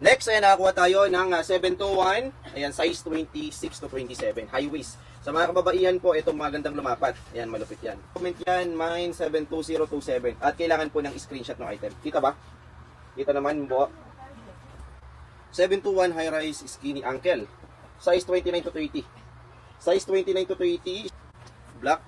Next, ayan, nakakuha tayo ng 721. Ayan, size 26 to 27. High waist. Sa mga kababaihan po, itong magandang lumapat. Ayan, malupit yan. Comment yan, mine 72027. At kailangan po ng screenshot ng item. Kita ba? Kita naman po. 721 high rise skinny ankle. Size 29 to 30. Size 29 to 30. Black.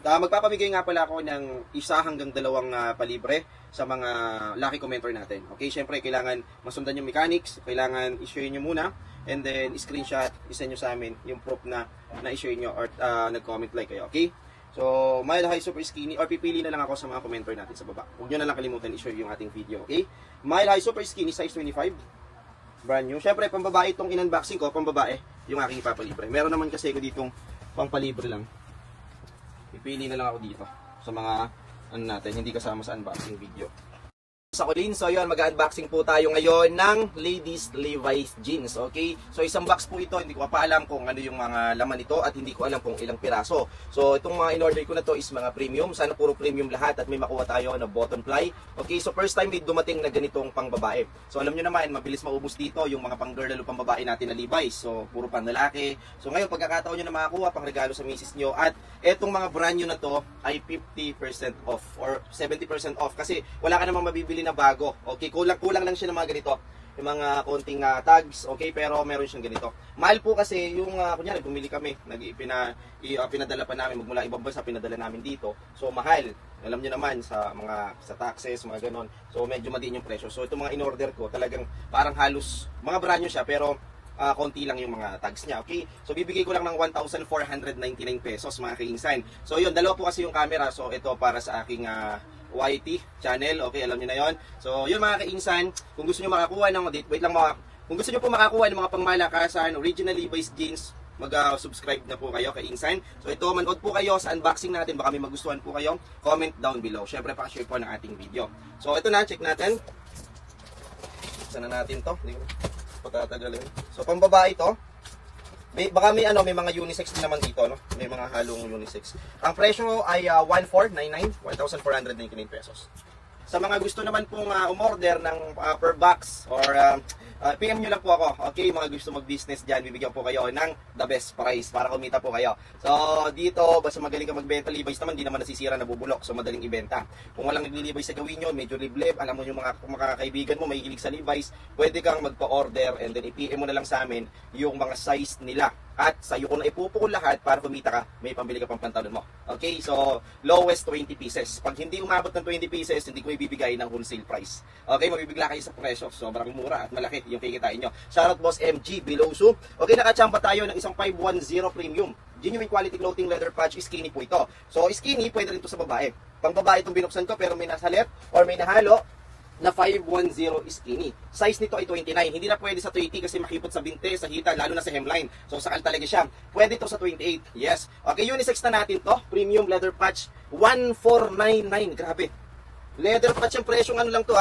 Magpapamigay nga pala ako ng isa hanggang dalawang palibre sa mga lucky commenter natin. Okay, syempre kailangan masundan yung mechanics, kailangan i-share nyo muna, and then screenshot, isend nyo sa amin yung proof na i-share nyo or nag-comment like kayo. Okay? So, mild, high, super skinny, or pipili na lang ako sa mga commenter natin sa baba. Huwag nyo na lang kalimutan i-share yung ating video. Okay? Mild, high, super skinny, size 25. Brand new. Syempre, pambabae itong in-unboxing ko, pambabae yung aking ipapalibre. Meron naman kasi ko ditong pangpalibre lang. Pipili na lang ako dito sa mga ano natin, hindi kasama sa unboxing video. Sa Colin, so yun, mag-unboxing po tayo ngayon ng ladies Levi's jeans, okay? So isang box po ito, hindi ko pa alam kung ano yung mga laman nito at hindi ko alam kung ilang piraso. So itong mga in-order ko na to is mga premium, sana puro premium lahat at may makuha tayo na bottom ply. Okay, so first time may dumating na ganitong pang babae. So alam nyo naman, mabilis maubos dito yung mga pang girl lalo pang babae natin na Levi's. So puro pang lalaki. So ngayon, pagkakataon nyo na makakuha, pang regalo sa misis nyo. At etong mga brand new na to ay 50% off or 70% off kasi wala ka namang mabibili na bago. Okay, kulang lang siya ng mga ganito. Yung mga konting tags, okay, pero meron siyang ganito. Mahal po kasi yung kunyari bumili kami, pinadala pa namin magmula ibang bansa, pinadala namin dito. So mahal. Alam niyo naman sa mga taxes, mga ganon. So medyo madiin yung presyo. So itong mga in-order ko, talagang parang halos mga brand new siya pero konti lang yung mga tags niya, okay? So bibigay ko lang ng 1,499 pesos mga kaingsan. So yun, dalawa po kasi yung camera. So ito para sa aking YT channel, okay, alam niyo na yon. So yun mga kaingsan, kung gusto niyo makakuha ng wait lang mga, kung gusto niyo po makakuha ng mga pangmalakasan, original Levi's jeans, mag-subscribe na po kayo kay Insan. So ito, manood po kayo sa unboxing natin, baka may magustuhan po kayo, comment down below. Syempre pa-share po ng ating video. So ito na, check natin. Sana natin to, hindi ko patatagalin. So pambabae ito. Baka may mga unisex din naman dito, no? May mga halong unisex. Ang presyo ay 1,499 pesos. Sa mga gusto naman pong umorder ng per box or PM nyo lang po ako. Okay, mga gusto mag-business dyan, bibigyan po kayo ng the best price para kumita po kayo. So dito, basta magaling ka magbenta, Levi's naman, di naman nasisira, nabubulok. So madaling ibenta. Kung walang nagli-Levi's sa gawin nyo, medyo liblib, alam mo yung mga kaibigan mo, may hilig sa Levi's, pwede kang magpa-order and then i-PM mo na lang sa amin yung mga size nila. At sa iyo ko na ipupukol lahat para kumita ka, may pambili ka pang pantalon mo. Okay, so lowest 20 pieces. Pag hindi umabot ng 20 pieces, hindi ko ibibigay ng wholesale price. Okay, mabibigla kayo sa presyo. Sobrang mura at malaki yung kikitain nyo. Shoutout Boss MG Biloso. Okay, nakachamba tayo ng isang 510 premium. Genuine quality clothing leather patch, skinny po ito. So skinny, pwede rin ito sa babae. Pang babae itong binuksan ko pero may nasalit or may nahalo na 510 skinny. Size nito ay 29. Hindi na pwede sa 30 kasi makipot sa binte, sa hita, lalo na sa hemline. So sakal talaga siya. Pwede ito sa 28. Yes. Okay, unisex na natin to. Premium leather patch 1499. Grabe. Leather patch yung presyong ano lang to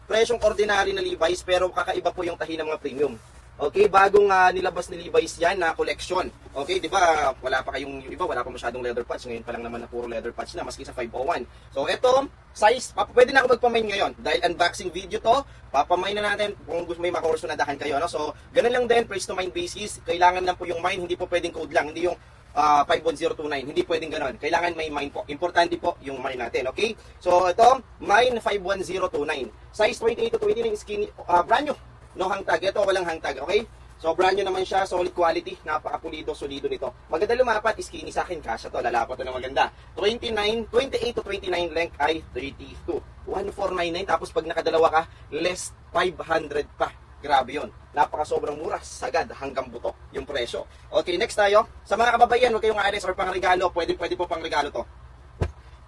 Presyong ordinary na Levi's pero kakaiba po yung tahi ng mga premium. Okay, bagong nilabas ni Levi's yan na collection. Okay, di ba wala pa kayong yung iba, wala pa masyadong leather patch. Ngayon pa lang naman na puro leather patch na, maski sa 501. So ito, size, pwede na ako magpamain ngayon. Dahil unboxing video to, papamain na natin kung gusto may makursunadahan kayo. No? So, ganun lang din, price to mind basis. Kailangan lang po yung mine, hindi po pwedeng code lang. Hindi yung 51029, hindi pwedeng ganun. Kailangan may mine po. Importante po yung mine natin, okay? So, ito, mine 51029. Size 28 to 29 skinny, brand new. No hang tag. Ito walang hang tag, okay? So brand new naman siya, solid quality, napakapulido, solido nito. Maganda lumapat, skinny sa akin, kasya to, lalapat to ng maganda. 28 to 29 length ay 32. 1499 tapos pag nakadalawa ka, less 500 pa. Grabe 'yon. Napaka sobrang mura, sagad hanggang buto yung presyo. Okay, next tayo. Sa mga kababaihan, huwag kayong aalis or pangregalo, pwede po pangregalo to.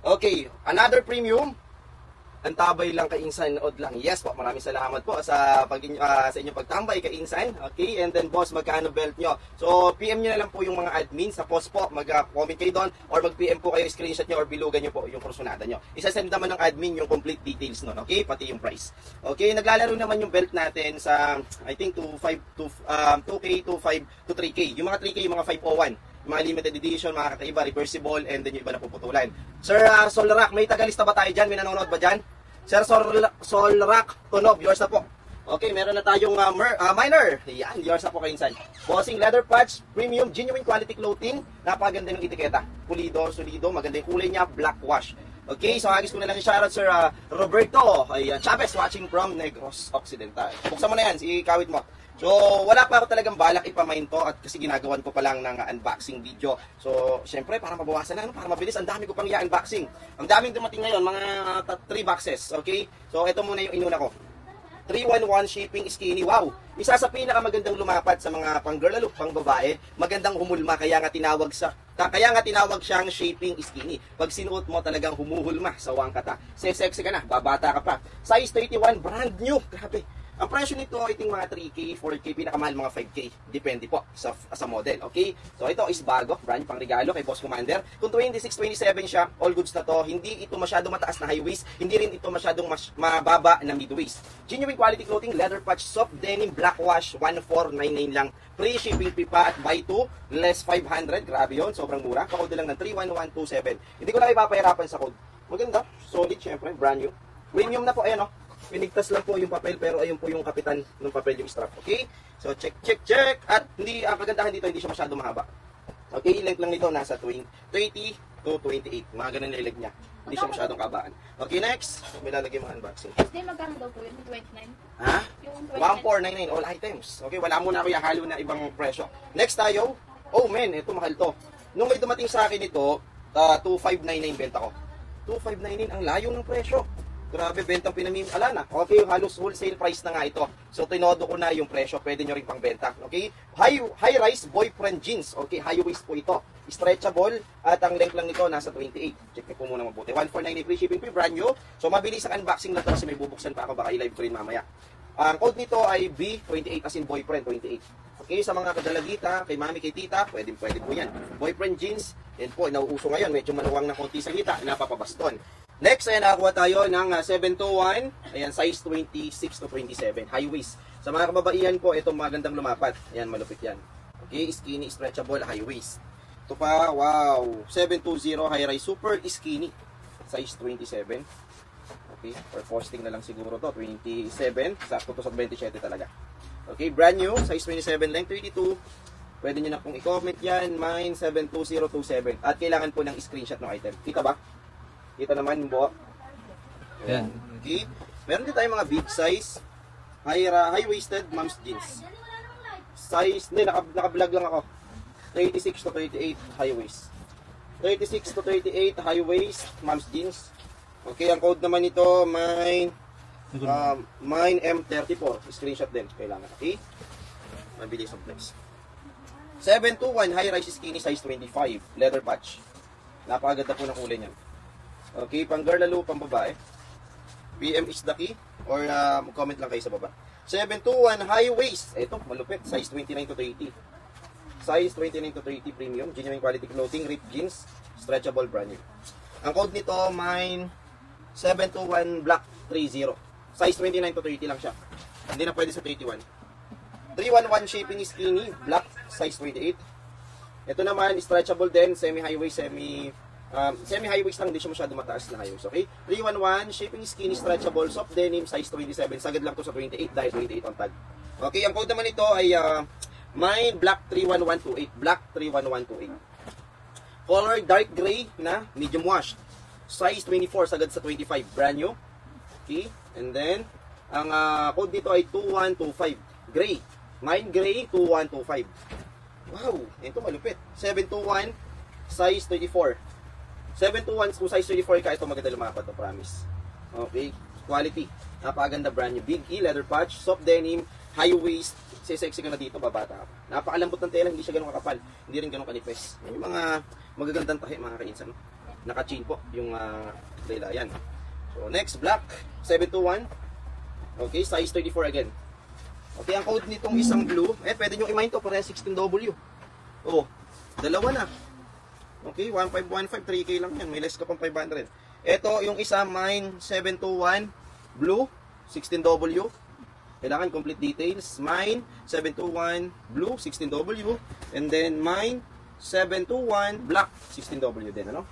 Okay, another premium. Ang tabay lang kay Insan Od lang. Yes po, maraming salamat po sa sa inyong pagtambay kay Insan. Okay, and then boss, magkano belt nyo? So, PM nyo na lang po yung mga admin sa post po. Mag-comment kayo doon or mag-PM po kayo, screenshot nyo or bilugan nyo po yung kursunada nyo. Isasend naman ng admin yung complete details nun. Okay, pati yung price. Okay, naglalaro naman yung belt natin sa, I think, 2K to 5 to 3K. Yung mga 3K, yung mga 501. Mga limited edition, mga kakaiba, reversible, and then yung iba na puputulan. Sir Solrak, may tagalista ba tayo dyan? May nanonood ba dyan? Sir Solrak, Tunob, yours na po. Okay, meron na tayong minor. Yan, yours na po kayo insan. Bossing leather patch, premium, genuine quality clothing. Napakaganda ng etiketa. Pulido, solido, maganda yung kulay niya, black wash. Okay, so agis ko na lang yung shoutout Sir Roberto Chavez watching from Negros Occidental. Buksan mo na yan, ikawit mo. So, wala pa ako talagang balak ipamain to at kasi ginagawan ko pa lang ng unboxing video. So, syempre, para mabawasan na, para mabilis, ang dami ko pang i-unboxing. Ang daming dumating ngayon, mga 3 boxes, okay? So, ito muna yung inuna ko. 311 shipping skinny. Wow! Isa sa pinakamagandang lumapat sa mga pang-girl lalo, pang-babae. Magandang humulma, kaya nga tinawag siyang shipping skinny. Pag sinuot mo talagang humuhulma sa wangkata. Sexy ka na, babata ka pa. Size 31, brand new. Grabe. Ang presyo nito, iting mga 3K, 4K, pinakamahal mga 5K. Depende po sa model, okay? So ito is bago, brand pang regalo kay Boss Commander. Kung 26-27 siya, all goods na to. Hindi ito masyadong mataas na high waist, hindi rin ito masyadong mababa na mid waist. Genuine quality clothing, leather patch, soft denim, black wash, 1499 lang. Free shipping fee pa at buy 2, less 500. Grabe yun, sobrang mura. Kakode lang ng 31127. Hindi ko na ipapahirapan sa code. Maganda, solid syempre, brand new. Premium na po, ayan o. Pinigtas lang po yung papel pero ayun po yung kapitan ng papel yung strap. Okay? So check. At hindi ang kagandahan dito hindi siya masyado mahaba. Okay, length lang nito nasa 30 to 28. Mga ganun na leg niya. Hindi siya masyadong kabaan. Okay, next. May lalagay mga unboxing. Hindi magkano daw po yun? 29? Ha? Yung 1499 all items. Okay, wala muna ako ihalo na ibang presyo. Next tayo. Oh man, ito mahal to. Nung may dumating sa akin ito, 2599 benta ko. 2599 ang layo ng presyo. Grabe, bentang pinamimala na. Okay, halos wholesale price na nga ito. So, tinodo ko na yung presyo. Pwede nyo rin pang benta. Okay? High-rise boyfriend jeans. Okay, high waist po ito. Stretchable. At ang length lang nito, nasa 28. Check ko muna mabuti. 1499 free shipping fee, brand new. So, mabilis ang unboxing na to kasi may bubuksan pa ako. Baka i-live ko rin mamaya. Ang code nito ay B28 as in boyfriend, 28. Okay, sa mga kadalagita, kay mami, kay tita, pwede po yan. Boyfriend jeans, yan po, nauuso ngayon. Medyo maluwang na konti sa kita, napapabaston. Next, ayan, nakakuha tayo ng 721. Ayan, size 26 to 27. High waist. Sa mga kababaihan po, ito magandang lumapat. Ayan, malupit yan. Okay, skinny, stretchable, high waist. Ito pa, wow. 720, high rise, super skinny. Size 27. Okay, for posting na lang siguro to. 27. Sakto to sa 27 talaga. Okay, brand new. Size 27, length 32. Pwede nyo na pong i-comment yan. Mine 72027. At kailangan po ng screenshot ng item. Kita ba? Kita naman yung buhok. Yan. Okay. Meron din tayong mga big size. High-waisted mom's jeans. Size, hindi, naka-vlog lang ako. 36 to 38 high waist. 36 to 38 high waist mom's jeans. Okay, ang code naman nito, mine M34. Screenshot din, kailangan. Okay? Mabilis ang flex. 721 high-rise skinny size 25. Leather patch. Napakaganda po ng kulay niyan. Okay, pang girl lalo, pang babae. PM is the key or comment lang kayo sa baba. 721 high waist. Ito, malupit. Size 29 to 30. Size 29 to 30 premium. Genuine quality clothing. Ripped jeans. Stretchable brand new. Ang code nito, mine 721 black 30. Size 29 to 30 lang siya. Hindi na pwede sa 31. 311 shipping skinny. Black. Size 28. Ito naman, stretchable din. Semi-high waist, semi-high waist lang, hindi siya masyado mataas na high waist, okay? 311, shipping skinny, stretchable, soft denim, size 27, sagad lang to sa 28 dahil 28 on tag. Okay, ang code naman nito ay mine black 31128, black 31128. Color dark gray na medium wash, size 24, sagad sa 25, brand new. Okay, and then ang code dito ay 2125, gray. Mine gray 2125. Wow, ito malupit. 721, size 34. 721, kung size 34 ka, ito maganda lumapat, to promise. Okay, quality. Napakaganda brand new. Big E, leather patch, soft denim, high waist. Sexy ka na dito, babata ka. Napakalambot ng tela, hindi siya ganun kakapal. Hindi rin ganun kanipes. Yan yung mga magagandang tahi, mga kainsan. Naka-chain po yung tela. Yan. So, next, black, 721. Okay, size 34 again. Okay, ang code nitong isang blue, pwede nyo i-mine to, para 16W. Oh, dalawa na. Okay, 1515, 3K lang yan. May less ka pang 500. Ito, yung isa, mine 721, blue, 16W. Kailangan complete details. Mine 721, blue, 16W. And then, mine 721, black, 16W din, ano?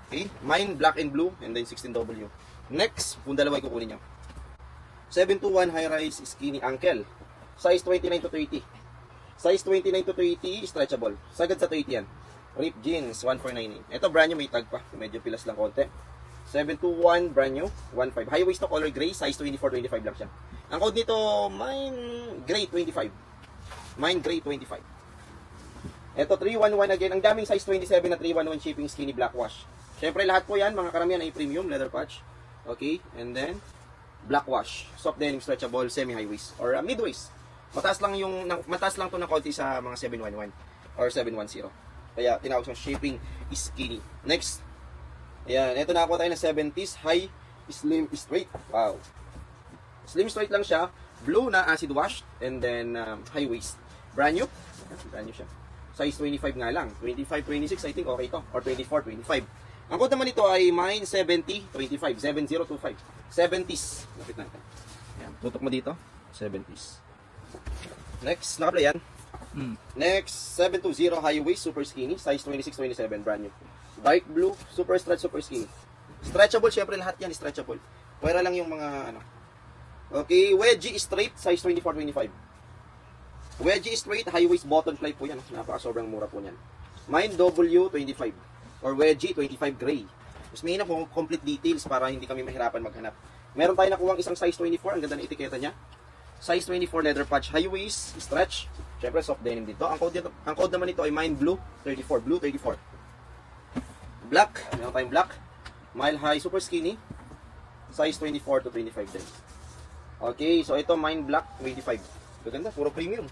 Okay, mine black and blue, and then 16W. Next, kung dalawa kukunin nyo. 721 high-rise skinny ankle. Size 29 to 30. Size 29 to 30, stretchable. Sagad sa 30 yan. Rip jeans, 1498. Ito brand new, may tag pa. Medyo pilas lang konti. 721 brand new, 15. High waist to color gray, size 24-25 lang siya. Ang code nito, mine gray 25. Mine gray 25. Ito 311 again. Ang daming size 27 na 311 shipping skinny black wash. Syempre lahat po yan, mga karamihan ay premium leather patch. Okay, and then black wash, soft denim stretchable, semi high waist or mid waist. Mataas lang to ng konti sa mga 711 or 710. Kaya tinawag siyang shipping skinny. Next. Ayan, ito na ako tayo ng 70s high slim straight. Wow. Slim straight lang siya, blue na acid wash and then high waist. Brand new. Brand new siya. Size 25 nga lang. 25, 26 I think okay to or 24, 25. Ang code naman nito ay mine 7025, 7025. 70s. Lapit natin. Ayan, tutok mo dito. 70s. Next, naka-play yan. Next, 720 high waist, super skinny, size 26-27, brand new. Dark blue, super stretch, super skinny. Stretchable, syempre lahat yan stretchable. Pwera lang yung mga ano. Okay, wedgie straight, size 24-25. Wedgie straight, high waist button fly po yan. Napaka sobrang mura po yan. Mine W25 or wedgie 25 gray. Mas may na po complete details para hindi kami mahirapan maghanap. Meron tayo nakuha isang size 24, ang ganda ng etiketa niya. Size 24 leather patch, high waist, stretch. Syempre soft denim dito. Ang code naman nito ay mine blue 34, blue 34. Black, meron tayong black. Mile high, super skinny. Size 24 to 25 din. Okay, so ito mine black 25. Ganda, puro premium.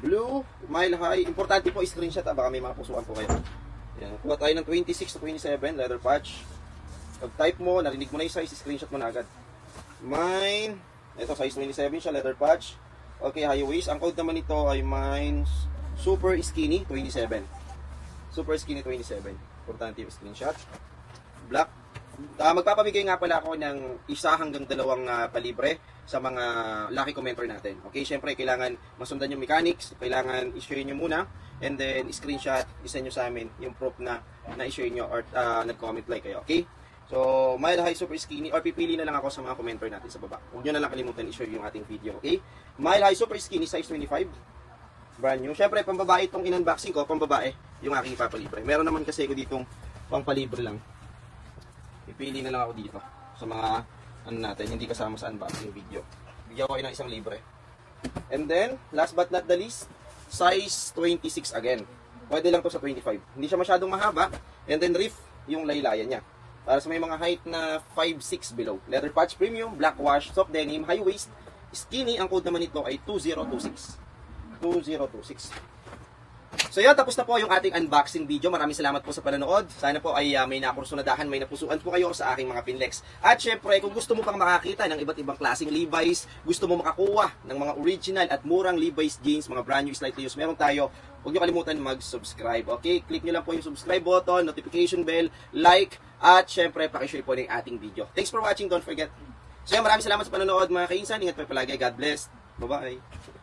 Blue, mile high. Importante po screenshot, baka may mga pusuan po kayo. Yan, kuha tayo ng 26 to 27 leather patch. Pag type mo, narinig mo na yung size, screenshot mo na agad. Mine, ito size 27 siya, leather patch. Okay, high waist. Ang code naman nito ay mine super skinny 27. Super skinny 27. Importante yung screenshot. Black. Magpapamigay nga pala ako ng isa hanggang dalawang palibre sa mga lucky commenter natin. Okay, syempre kailangan masundan yung mechanics, kailangan i-share nyo muna and then screenshot, isend nyo sa amin yung proof na i-share nyo or nag-comment like kayo. Okay? So, mile high super skinny or pipili na lang ako sa mga commenter natin sa baba. Huwag nyo na lang kalimutan i-share yung ating video. Okay? Mile high super skinny size 25. Brand new. Syempre, pambabae itong in-unboxing ko, pambabae yung aking ipapalibre. Meron naman kasi ko ditong pangpalibre lang. Pipili na lang ako dito sa mga ano natin, hindi kasama sa unboxing video. Bigyan ko kayo ng isang libre. And then, last but not the least, size 26 again. Pwede lang to sa 25. Hindi siya masyadong mahaba. And then, reef yung laylayan niya. Para sa may mga height na 5'6 below. Leather patch premium, black wash, soft denim, high waist, skinny. Ang code naman nito ay 2026. 2026. So yun, tapos na po yung ating unboxing video. Maraming salamat po sa panonood. Sana po ay may nakursunadahan, may napusuan po kayo sa aking mga pinlex. At syempre, kung gusto mo pang makakita ng iba't ibang klaseng Levi's, gusto mo makakuha ng mga original at murang Levi's jeans, mga brand new slightly used, meron tayo. Huwag nyo kalimutan mag-subscribe. Okay? Click nyo lang po yung subscribe button, notification bell, like, at syempre, pakishare po ng ating video. Thanks for watching. Don't forget. So yun, maraming salamat sa panonood mga kainsan. Ingat po palagi. God bless. Bye-bye.